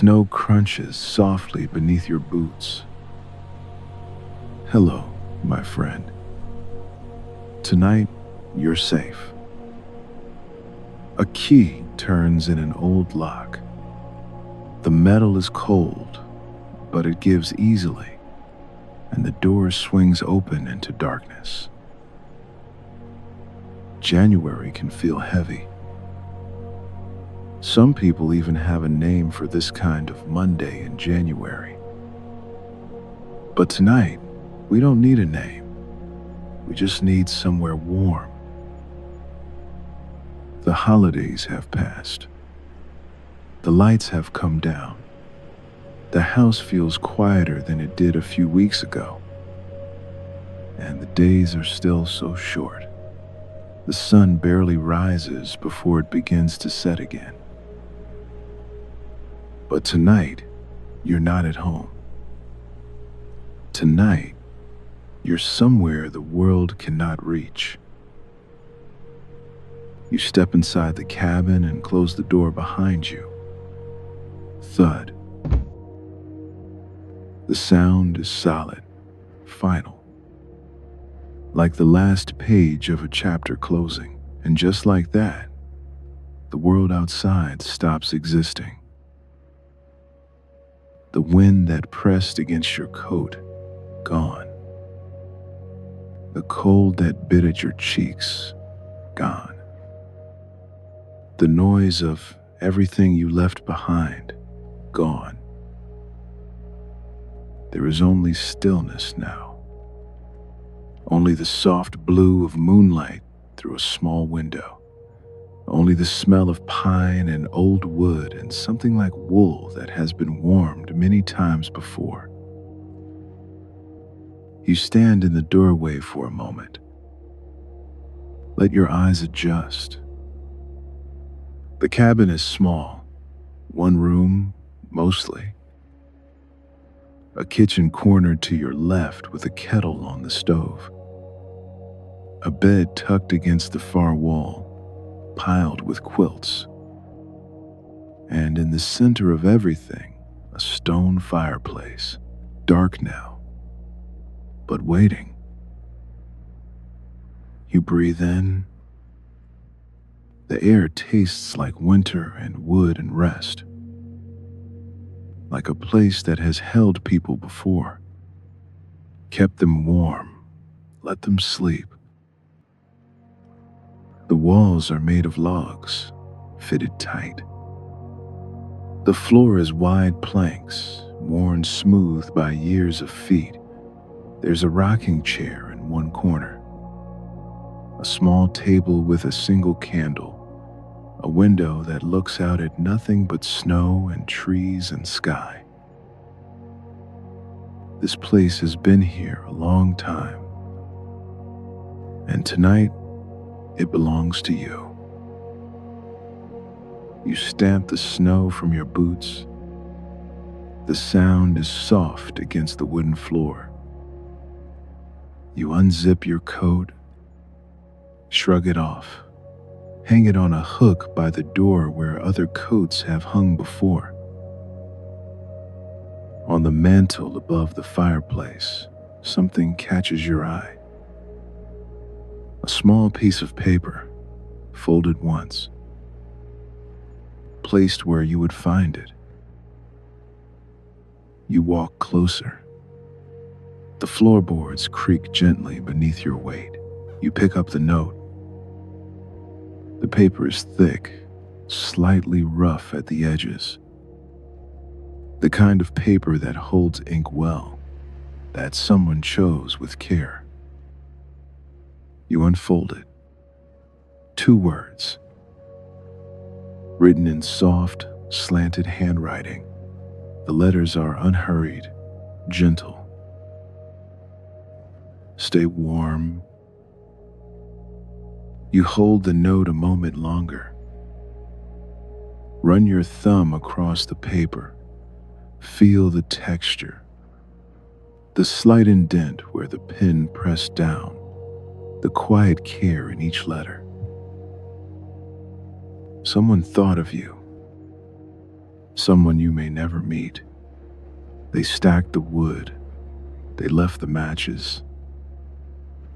snow crunches softly beneath your boots. Hello, my friend. Tonight, you're safe. A key turns in an old lock. The metal is cold, but it gives easily, and the door swings open into darkness. January can feel heavy. Some people even have a name for this kind of Monday in January. But tonight, we don't need a name. We just need somewhere warm. The holidays have passed. The lights have come down. The house feels quieter than it did a few weeks ago. And the days are still so short. The sun barely rises before it begins to set again. But tonight, you're not at home. Tonight, you're somewhere the world cannot reach. You step inside the cabin and close the door behind you. Thud. The sound is solid, final. Like the last page of a chapter closing, and just like that, the world outside stops existing. The wind that pressed against your coat, gone. The cold that bit at your cheeks, gone. The noise of everything you left behind, gone. There is only stillness now. Only the soft blue of moonlight through a small window. Only the smell of pine and old wood and something like wool that has been warmed many times before. You stand in the doorway for a moment. Let your eyes adjust. The cabin is small, one room, mostly. A kitchen corner to your left with a kettle on the stove. A bed tucked against the far wall, piled with quilts. And in the center of everything, a stone fireplace, dark now, but waiting. You breathe in. The air tastes like winter and wood and rest. Like a place that has held people before, kept them warm, let them sleep. The walls are made of logs, fitted tight. The floor is wide planks, worn smooth by years of feet. There's a rocking chair in one corner. A small table with a single candle. A window that looks out at nothing but snow and trees and sky. This place has been here a long time. And tonight, it belongs to you. You stamp the snow from your boots. The sound is soft against the wooden floor. You unzip your coat, shrug it off, hang it on a hook by the door where other coats have hung before. On the mantel above the fireplace, something catches your eye. A small piece of paper, folded once, placed where you would find it. You walk closer. The floorboards creak gently beneath your weight. You pick up the note. The paper is thick, slightly rough at the edges. The kind of paper that holds ink well, that someone chose with care. You unfold it. 2 words, written in soft, slanted handwriting. The letters are unhurried, gentle. Stay warm. You hold the note a moment longer. Run your thumb across the paper. Feel the texture. The slight indent where the pen pressed down. The quiet care in each letter. Someone thought of you. someone you may never meet. They stacked the wood, they left the matches.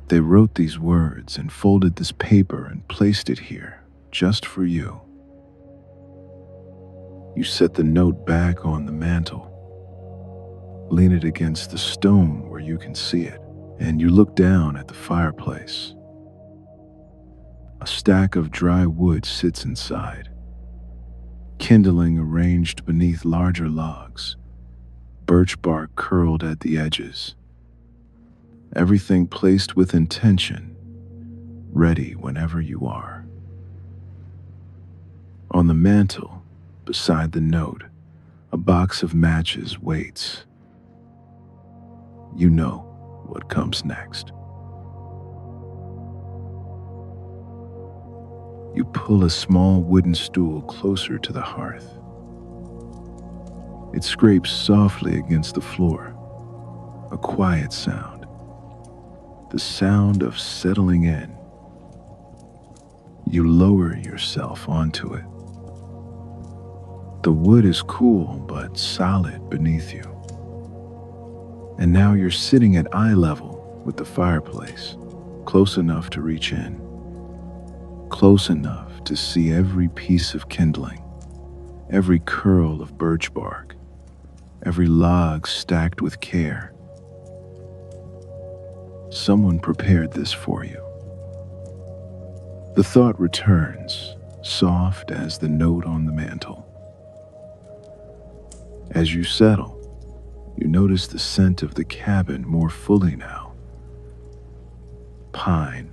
They wrote these words and folded this paper and placed it here, just for you. You set the note back on the mantel, lean it against the stone where you can see it, and you look down at the fireplace. A stack of dry wood sits inside, kindling arranged beneath larger logs, birch bark curled at the edges. Everything placed with intention, ready whenever you are. On the mantel, beside the note, a box of matches waits. You know what comes next. You pull a small wooden stool closer to the hearth. It scrapes softly against the floor, a quiet sound, the sound of settling in. You lower yourself onto it. The wood is cool but solid beneath you. And now you're sitting at eye level with the fireplace, close enough to reach in, close enough to see every piece of kindling, every curl of birch bark, every log stacked with care. Someone prepared this for you. The thought returns, soft as the note on the mantel. As you settle, you notice the scent of the cabin more fully now. Pine,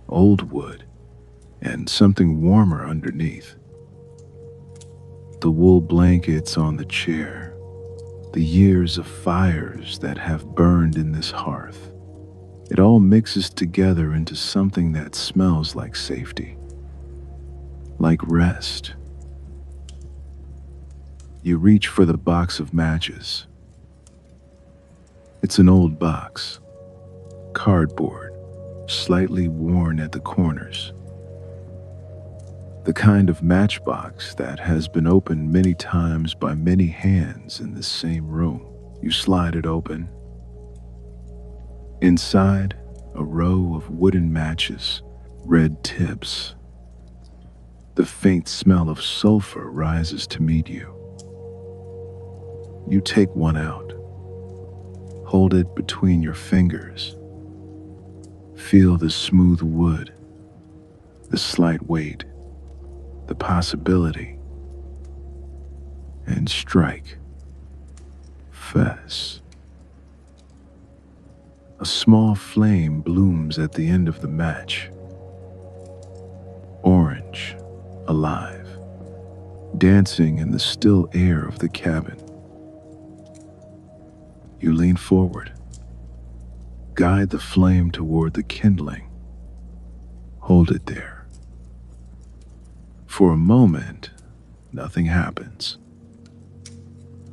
old wood, and something warmer underneath. The wool blankets on the chair, the years of fires that have burned in this hearth. It all mixes together into something that smells like safety, like rest. You reach for the box of matches. It's an old box, cardboard, slightly worn at the corners. The kind of matchbox that has been opened many times by many hands in this same room. You slide it open. Inside, a row of wooden matches, red tips. The faint smell of sulfur rises to meet you. You take one out. Hold it between your fingers. Feel the smooth wood, the slight weight, the possibility, and strike. Fess. A small flame blooms at the end of the match. Orange, alive, dancing in the still air of the cabin. You lean forward, guide the flame toward the kindling. Hold it there. For a moment, nothing happens.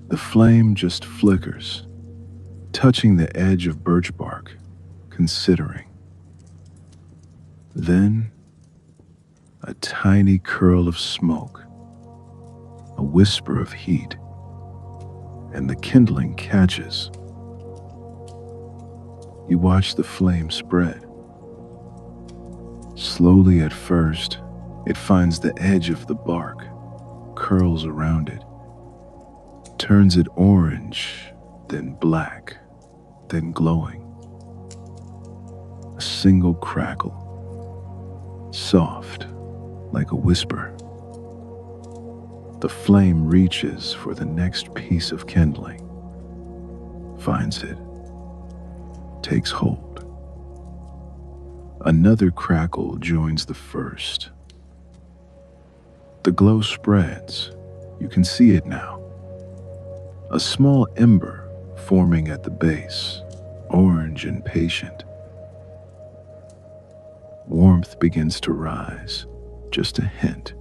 The flame just flickers, touching the edge of birch bark, considering. Then, a tiny curl of smoke, a whisper of heat, and the kindling catches. You watch the flame spread. Slowly at first, it finds the edge of the bark, curls around it, turns it orange, then black, then glowing. A single crackle, soft, like a whisper. The flame reaches for the next piece of kindling, finds it, takes hold. Another crackle joins the first. The glow spreads. You can see it now. A small ember forming at the base, orange and patient. Warmth begins to rise, just a hint.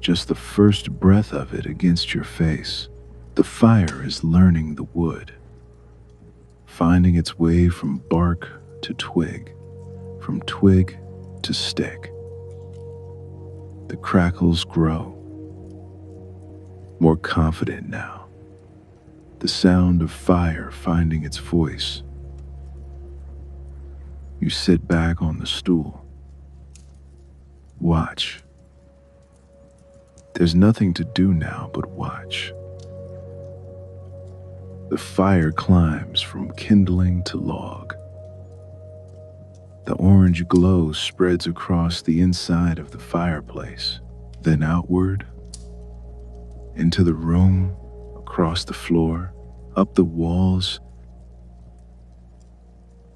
Just the first breath of it against your face. The fire is learning the wood, finding its way from bark to twig, from twig to stick. The crackles grow. more confident now. The sound of fire finding its voice. You sit back on the stool. Watch. There's nothing to do now but watch. The fire climbs from kindling to log. The orange glow spreads across the inside of the fireplace, then outward, into the room, across the floor, up the walls.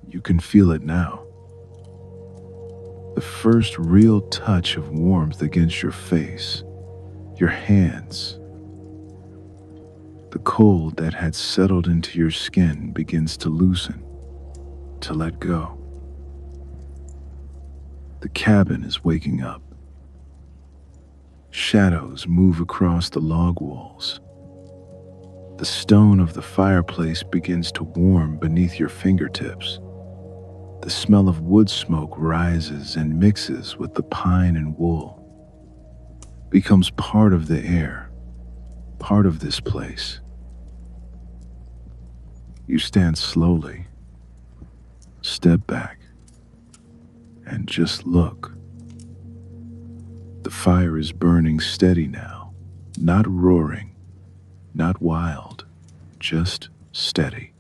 You can feel it now. The first real touch of warmth against your face, your hands. The cold that had settled into your skin begins to loosen, to let go. The cabin is waking up. Shadows move across the log walls. The stone of the fireplace begins to warm beneath your fingertips. The smell of wood smoke rises and mixes with the pine and wool, becomes part of the air, part of this place. You stand slowly, step back, and just look. The fire is burning steady now, not roaring, not wild, just steady.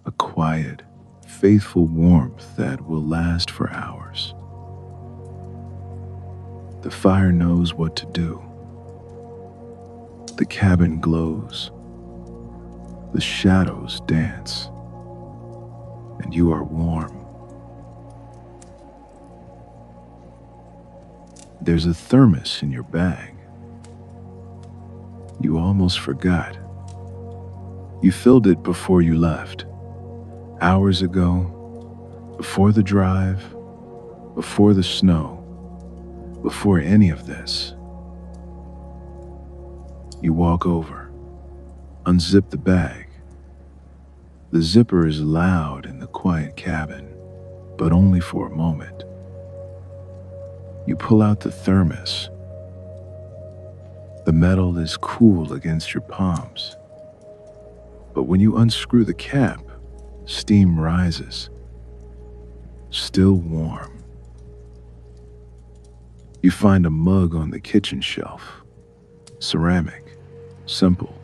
A quiet, faithful warmth that will last for hours. The fire knows what to do. The cabin glows. The shadows dance. And you are warm. There's a thermos in your bag. You almost forgot. You filled it before you left. Hours ago, before the drive, before the snow, before any of this. You walk over, unzip the bag. The zipper is loud in the quiet cabin, but only for a moment. You pull out the thermos. The metal is cool against your palms. But when you unscrew the cap, steam rises, still warm. You find a mug on the kitchen shelf, ceramic, simple,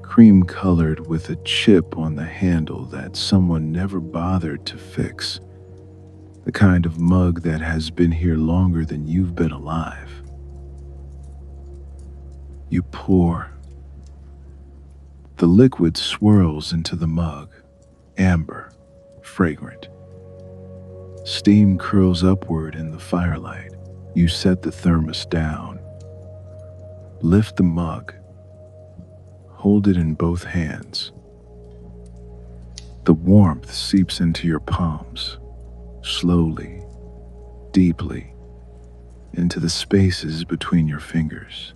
cream-colored with a chip on the handle that someone never bothered to fix, the kind of mug that has been here longer than you've been alive. You pour. The liquid swirls into the mug, amber, fragrant. Steam curls upward in the firelight. You set the thermos down. Lift the mug. Hold it in both hands. The warmth seeps into your palms, slowly, deeply, into the spaces between your fingers,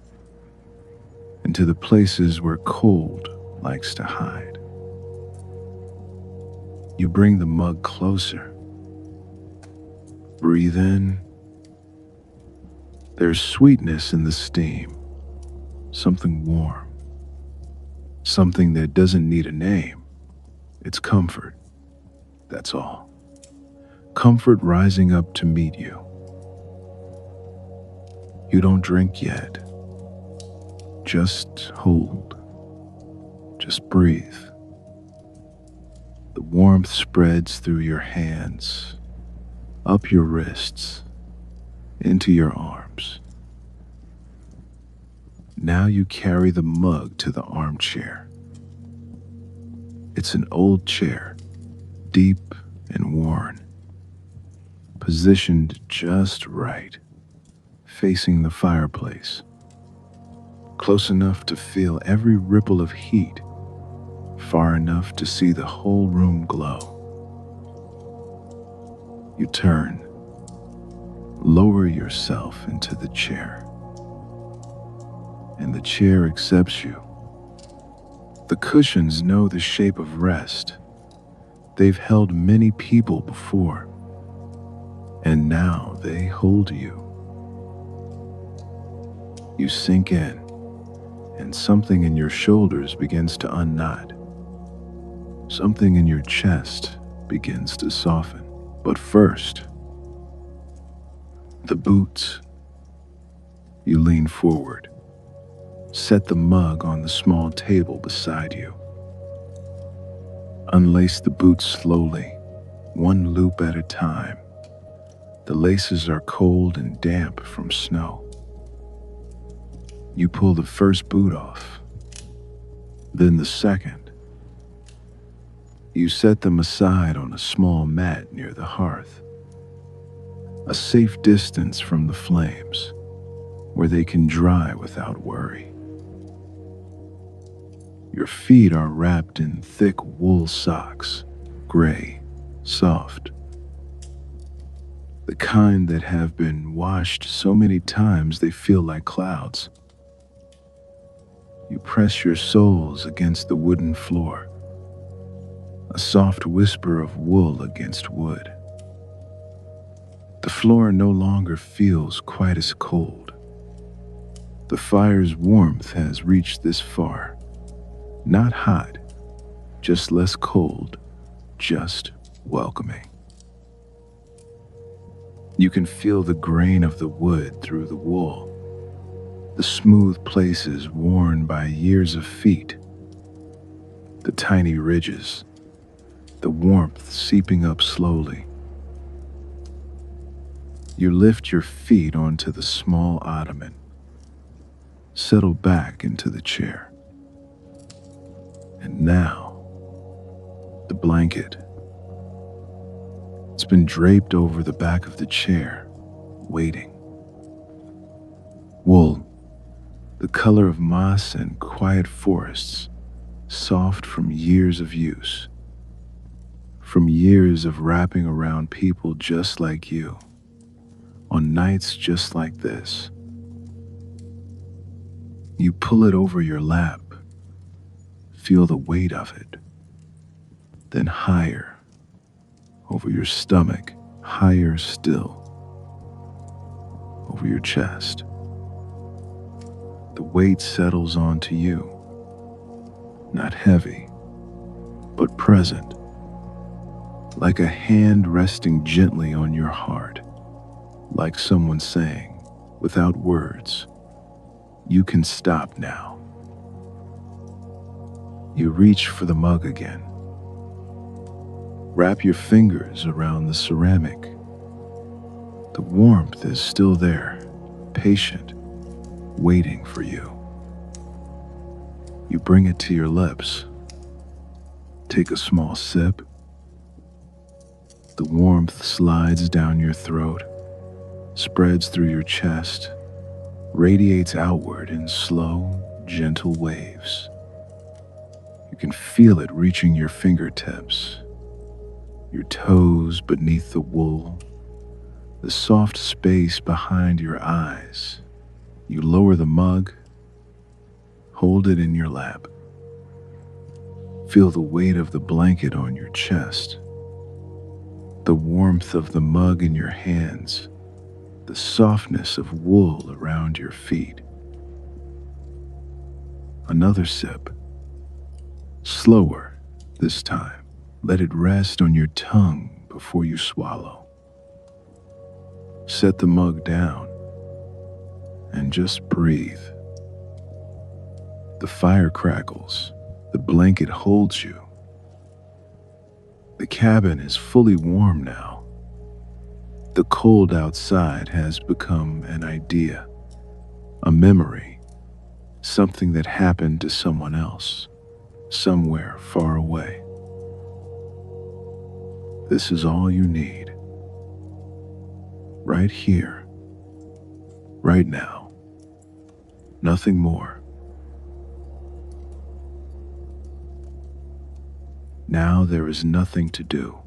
into the places where cold likes to hide. You bring the mug closer. Breathe in. There's sweetness in the steam, something warm, something that doesn't need a name. It's comfort, that's all. Comfort rising up to meet you. You don't drink yet. Just hold. Just breathe. The warmth spreads through your hands, up your wrists, into your arms. Now you carry the mug to the armchair. It's an old chair, deep and worn, positioned just right, facing the fireplace, close enough to feel every ripple of heat, far enough to see the whole room glow. You turn, lower yourself into the chair, and the chair accepts you. The cushions know the shape of rest. They've held many people before, and now they hold you. You sink in, and something in your shoulders begins to unknot. Something in your chest begins to soften. But first, the boots. You lean forward, set the mug on the small table beside you. Unlace the boots slowly, one loop at a time. The laces are cold and damp from snow. You pull the first boot off, then the second. You set them aside on a small mat near the hearth, a safe distance from the flames, where they can dry without worry. Your feet are wrapped in thick wool socks, gray, soft, the kind that have been washed so many times they feel like clouds. You press your soles against the wooden floor, a soft whisper of wool against wood. The floor no longer feels quite as cold. The fire's warmth has reached this far. Not hot, just less cold, just welcoming. You can feel the grain of the wood through the wool, the smooth places worn by years of feet, the tiny ridges, the warmth seeping up slowly. You lift your feet onto the small ottoman, settle back into the chair. And now, the blanket. It's been draped over the back of the chair, waiting. Wool, the color of moss and quiet forests, soft from years of use, from years of wrapping around people just like you, on nights just like this. You pull it over your lap, feel the weight of it, then higher, over your stomach, higher still, over your chest. The weight settles onto you, not heavy, but present, like a hand resting gently on your heart, like someone saying, without words, "You can stop now." You reach for the mug again. Wrap your fingers around the ceramic. The warmth is still there, patient, waiting for you. You bring it to your lips. Take a small sip. The warmth slides down your throat, spreads through your chest, radiates outward in slow, gentle waves. You can feel it reaching your fingertips, your toes beneath the wool, the soft space behind your eyes. You lower the mug, hold it in your lap. Feel the weight of the blanket on your chest, the warmth of the mug in your hands, the softness of wool around your feet. Another sip. Slower this time. Let it rest on your tongue before you swallow. Set the mug down and just breathe. The fire crackles. The blanket holds you. The cabin is fully warm now. The cold outside has become an idea, a memory, something that happened to someone else, somewhere far away. This is all you need. Right here, right now. Nothing more. Now there is nothing to do.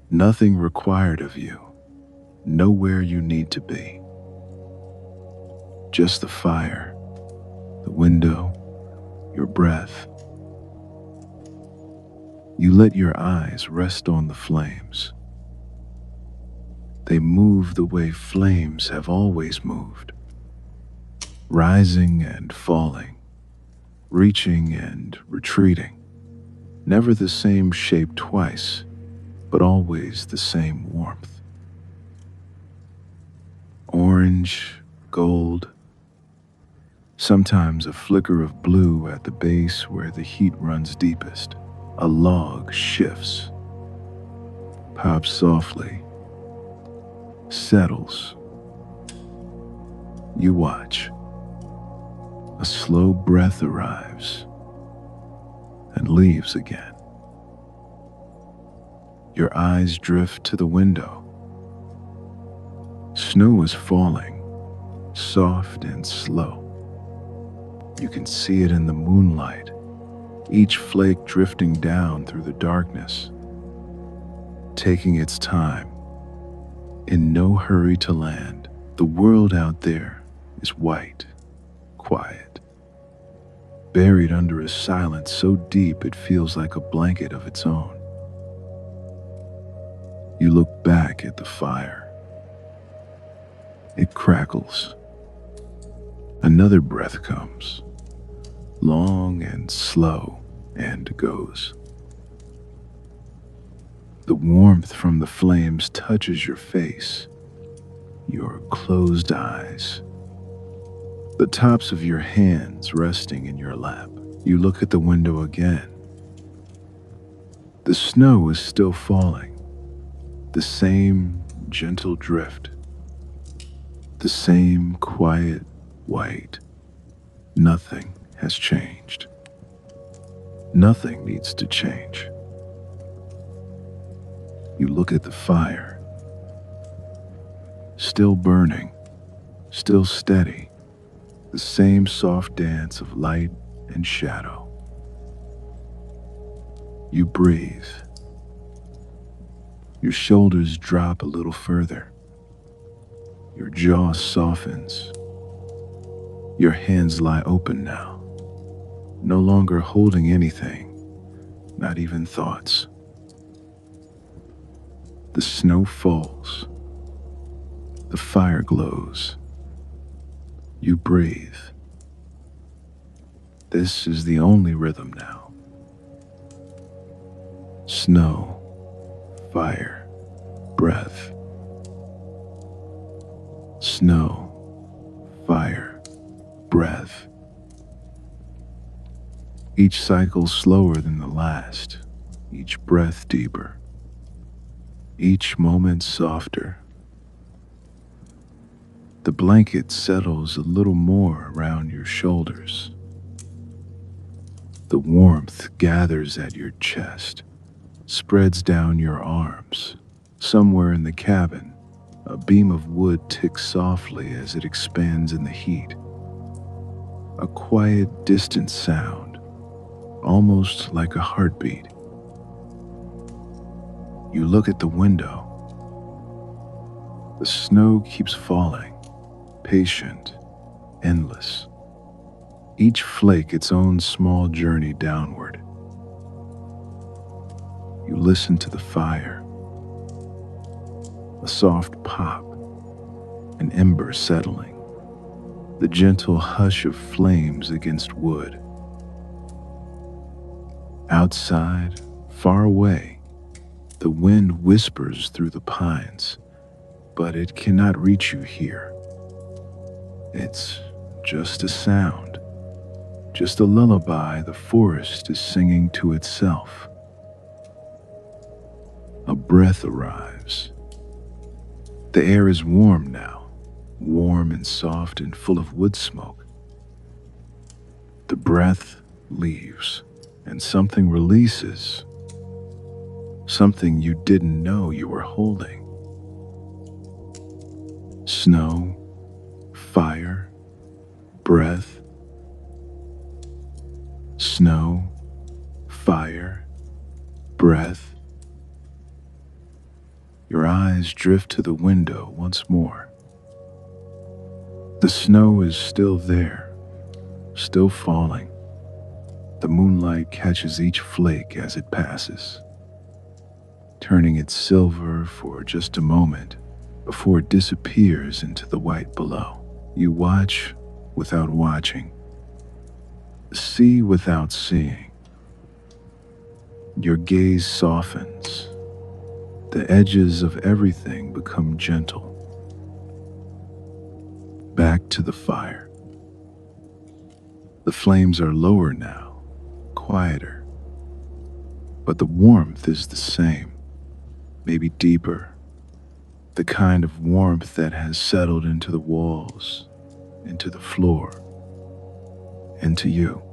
Nothing required of you. Nowhere you need to be. Just the fire, the window, your breath. You let your eyes rest on the flames. They move the way flames have always moved, rising and falling, reaching and retreating. Never the same shape twice, but always the same warmth. Orange, gold, sometimes a flicker of blue at the base where the heat runs deepest. A log shifts, pops softly, settles. You watch. A slow breath arrives and leaves again. Your eyes drift to the window. Snow is falling, soft and slow. You can see it in the moonlight, each flake drifting down through the darkness, taking its time, in no hurry to land. The world out there is white, quiet, buried under a silence so deep it feels like a blanket of its own. You look back at the fire. It crackles. Another breath comes, long and slow, and goes. The warmth from the flames touches your face, your closed eyes, the tops of your hands resting in your lap. You look at the window again. The snow is still falling, the same gentle drift, the same quiet white. Nothing has changed. Nothing needs to change. You look at the fire, still burning, still steady, the same soft dance of light and shadow. You breathe. Your shoulders drop a little further. Your jaw softens. Your hands lie open now, no longer holding anything, not even thoughts. The snow falls. The fire glows. You breathe. This is the only rhythm now. Snow, fire, breath. Snow, fire, breath. Each cycle slower than the last, each breath deeper, each moment softer. The blanket settles a little more around your shoulders. The warmth gathers at your chest, spreads down your arms. Somewhere in the cabin, a beam of wood ticks softly as it expands in the heat. A quiet, distant sound, almost like a heartbeat. You look at the window. The snow keeps falling, patient, endless. Each flake its own small journey downward. You listen to the fire. A soft pop, an ember settling, the gentle hush of flames against wood. Outside, far away, the wind whispers through the pines, but it cannot reach you here. It's just a sound, just a lullaby the forest is singing to itself. A breath arrives. The air is warm now, warm and soft and full of wood smoke. The breath leaves, and something releases, something you didn't know you were holding. Snow, fire, breath. Snow, fire, breath. Your eyes drift to the window once more. The snow is still there, still falling. The moonlight catches each flake as it passes, turning it silver for just a moment before it disappears into the white below. You watch without watching, see without seeing. Your gaze softens. The edges of everything become gentle. Back to the fire. The flames are lower now, quieter. But the warmth is the same, maybe deeper. The kind of warmth that has settled into the walls, into the floor, into you.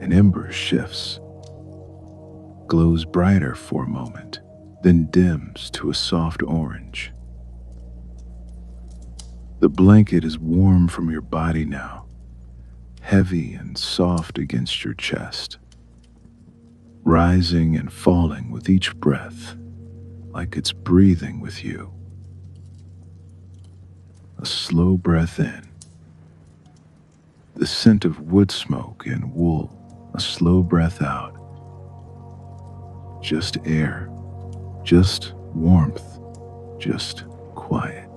An ember shifts, glows brighter for a moment, then dims to a soft orange. The blanket is warm from your body now, heavy and soft against your chest, rising and falling with each breath, like it's breathing with you. A slow breath in, the scent of wood smoke and wool. A slow breath out, just air, just warmth, just quiet.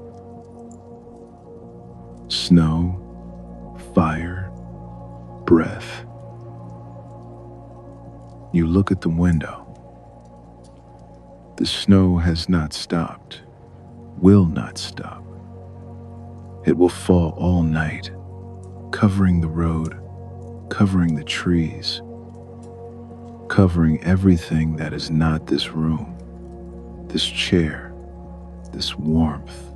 Snow, fire, breath. You look at the window. The snow has not stopped, will not stop. It will fall all night, covering the road, covering the trees, covering everything that is not this room, this chair, this warmth.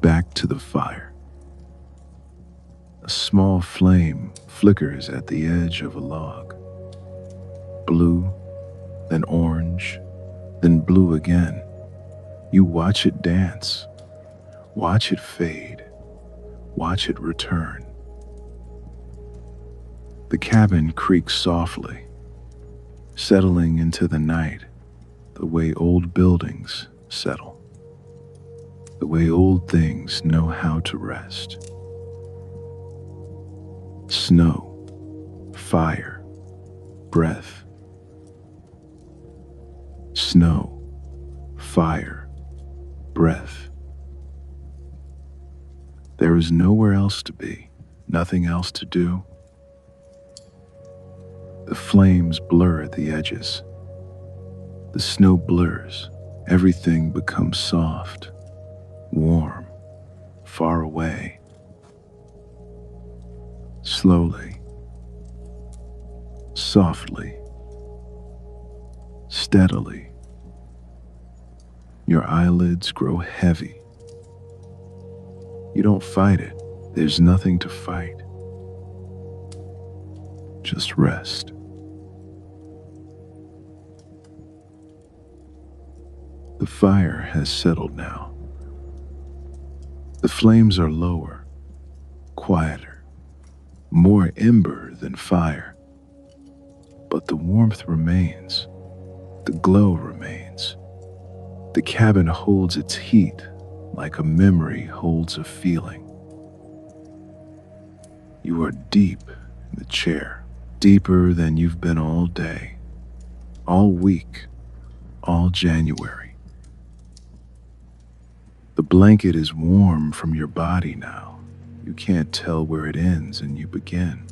Back to the fire. A small flame flickers at the edge of a log. Blue, then orange, then blue again. You watch it dance, watch it fade, watch it return. The cabin creaks softly, settling into the night the way old buildings settle, the way old things know how to rest. Snow, fire, breath. Snow, fire, breath. There is nowhere else to be, nothing else to do. The flames blur at the edges. The snow blurs. Everything becomes soft, warm, far away. Slowly, softly, steadily, your eyelids grow heavy. You don't fight it. There's nothing to fight. Just rest. The fire has settled now. The flames are lower, quieter, more ember than fire. But the warmth remains. The glow remains. The cabin holds its heat like a memory holds a feeling. You are deep in the chair, deeper than you've been all day, all week, all January. The blanket is warm from your body now. You can't tell where it ends and you begin.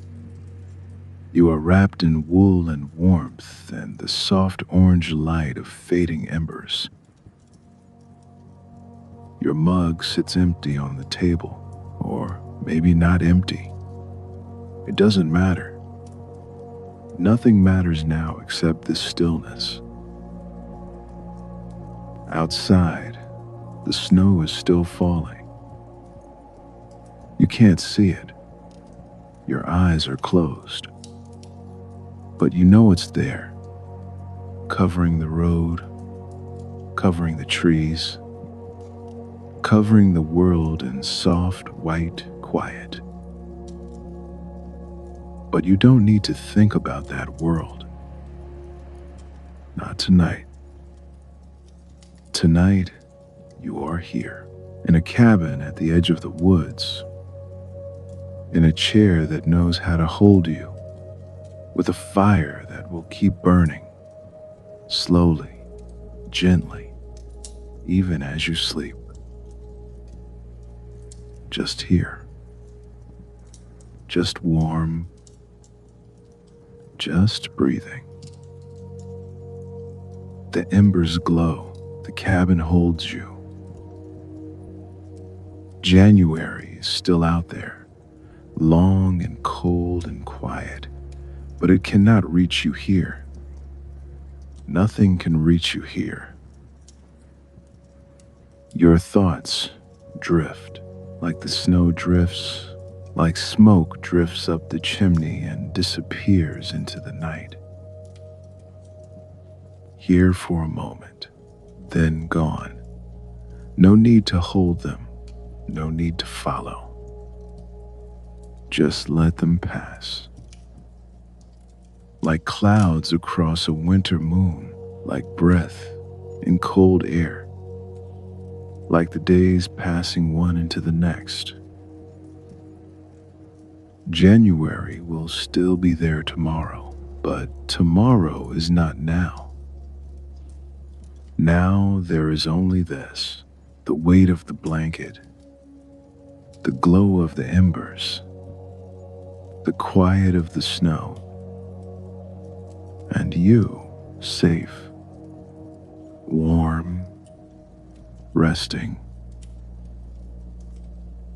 You are wrapped in wool and warmth and the soft orange light of fading embers. Your mug sits empty on the table, or maybe not empty. It doesn't matter. Nothing matters now except this stillness. Outside, the snow is still falling. You can't see it. Your eyes are closed. But you know it's there, covering the road, covering the trees, covering the world in soft, white quiet. But you don't need to think about that world. Not tonight. Tonight, you are here, in a cabin at the edge of the woods, in a chair that knows how to hold you, with a fire that will keep burning, slowly, gently, even as you sleep. just here, just warm, just breathing. The embers glow, the cabin holds you. January is still out there, long and cold and quiet, but it cannot reach you here. Nothing can reach you here. Your thoughts drift like the snow drifts, like smoke drifts up the chimney and disappears into the night. Here for a moment, then gone. No need to hold them, no need to follow. Just let them pass. Like clouds across a winter moon, like breath in cold air, like the days passing one into the next. January will still be there tomorrow, but tomorrow is not now. Now there is only this, the weight of the blanket, the glow of the embers, the quiet of the snow, and you, safe, warm, resting.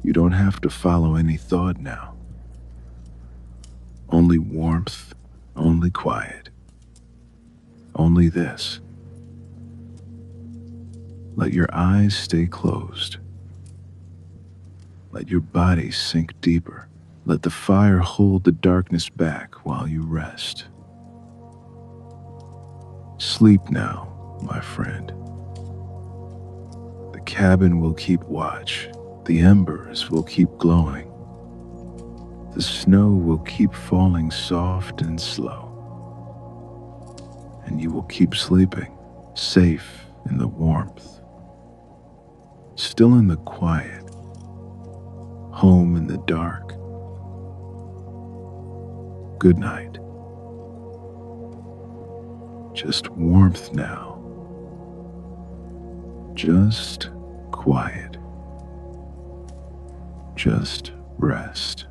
You don't have to follow any thought now. Only warmth, only quiet, only this. Let your eyes stay closed. Let your body sink deeper. Let the fire hold the darkness back while you rest. Sleep now, my friend. The cabin will keep watch. The embers will keep glowing. The snow will keep falling soft and slow. And you will keep sleeping, safe in the warmth, still in the quiet, home in the dark. Good night. Just warmth now. Just quiet. Just rest.